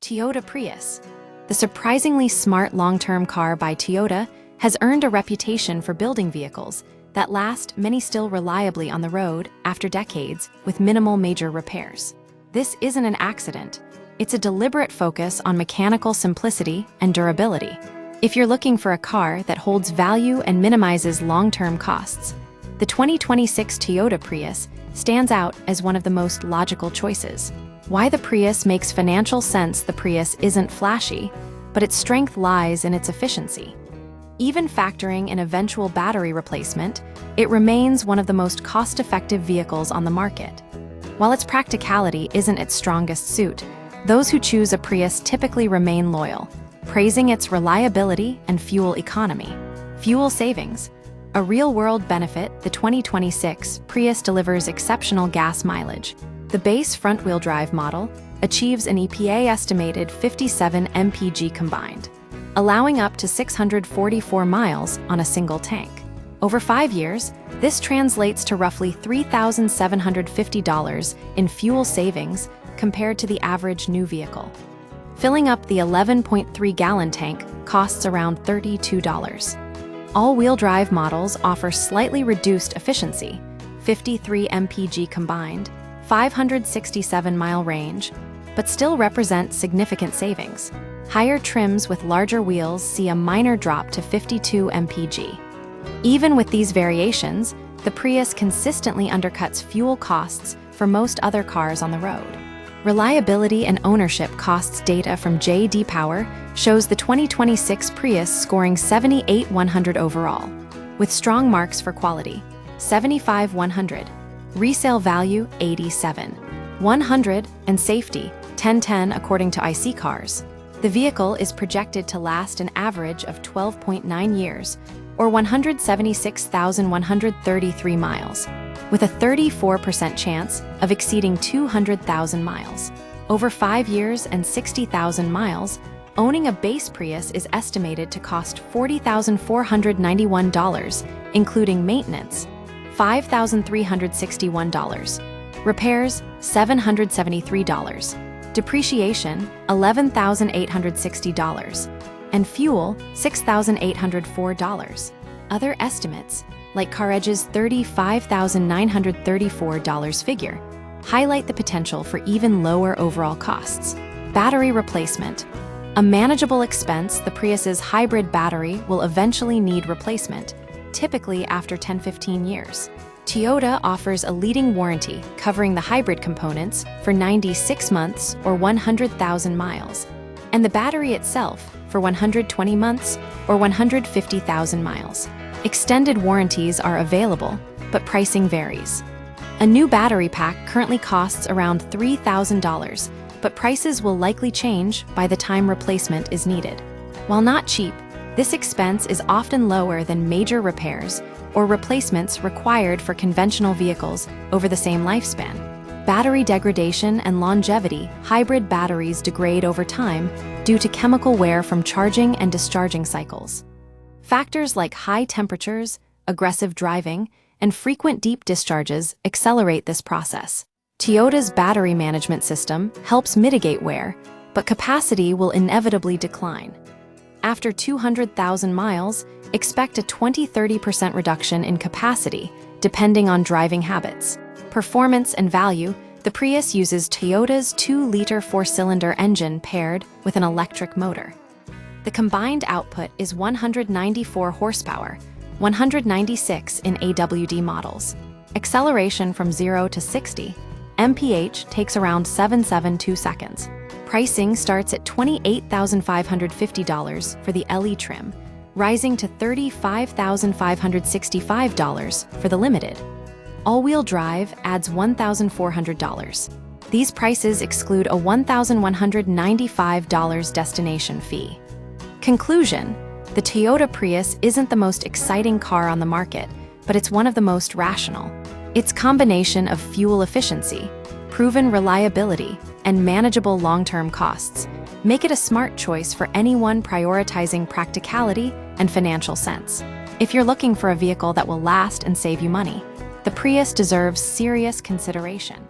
Toyota Prius. The surprisingly smart long-term car by Toyota has earned a reputation for building vehicles that last many still reliably on the road after decades with minimal major repairs. This isn't an accident. It's a deliberate focus on mechanical simplicity and durability. If you're looking for a car that holds value and minimizes long-term costs, the 2026 Toyota Prius stands out as one of the most logical choices. Why the Prius makes financial sense. The Prius isn't flashy, but its strength lies in its efficiency. Even factoring an eventual battery replacement, it remains one of the most cost-effective vehicles on the market. While its practicality isn't its strongest suit, those who choose a Prius typically remain loyal, praising its reliability and fuel economy. Fuel savings. A real-world benefit, the 2026 Prius delivers exceptional gas mileage. The base front-wheel drive model achieves an EPA-estimated 57 mpg combined, allowing up to 644 miles on a single tank. Over 5 years, this translates to roughly $3,750 in fuel savings compared to the average new vehicle. Filling up the 11.3-gallon tank costs around $32. All-wheel drive models offer slightly reduced efficiency, 53 mpg combined, 567-mile range, but still represent significant savings. Higher trims with larger wheels see a minor drop to 52 mpg. Even with these variations, the Prius consistently undercuts fuel costs for most other cars on the road. Reliability and ownership costs data from J.D. Power shows the 2026 Prius scoring 78/100 overall, with strong marks for quality, 75/100, resale value 87/100, and safety 10/10 according to IC Cars. The vehicle is projected to last an average of 12.9 years, or 176,133 miles, with a 34% chance of exceeding 200,000 miles. Over 5 years and 60,000 miles, owning a base Prius is estimated to cost $40,491, including maintenance, $5,361, repairs, $773, depreciation, $11,860, and fuel, $6,804. Other estimates, like CarEdge's $35,934 figure, highlight the potential for even lower overall costs. Battery replacement. A manageable expense, the Prius's hybrid battery will eventually need replacement, typically after 10-15 years. Toyota offers a leading warranty covering the hybrid components for 96 months or 100,000 miles, and the battery itself for 120 months or 150,000 miles. Extended warranties are available, but pricing varies. A new battery pack currently costs around $3,000, but prices will likely change by the time replacement is needed. While not cheap, this expense is often lower than major repairs or replacements required for conventional vehicles over the same lifespan. Battery degradation and longevity. Hybrid batteries degrade over time due to chemical wear from charging and discharging cycles. Factors like high temperatures, aggressive driving, and frequent deep discharges accelerate this process. Toyota's battery management system helps mitigate wear, but capacity will inevitably decline. After 200,000 miles, expect a 20–30% reduction in capacity, depending on driving habits. Performance and value. The Prius uses Toyota's 2-liter 4-cylinder engine paired with an electric motor. The combined output is 194 horsepower, 196 in AWD models. Acceleration from 0 to 60 mph takes around 7.72 seconds. Pricing starts at $28,550 for the LE trim, rising to $35,565 for the Limited. All-wheel drive adds $1,400. These prices exclude a $1,195 destination fee. Conclusion: the Toyota Prius isn't the most exciting car on the market, but it's one of the most rational. Its combination of fuel efficiency, proven reliability, and manageable long-term costs make it a smart choice for anyone prioritizing practicality and financial sense. If you're looking for a vehicle that will last and save you money, the Prius deserves serious consideration.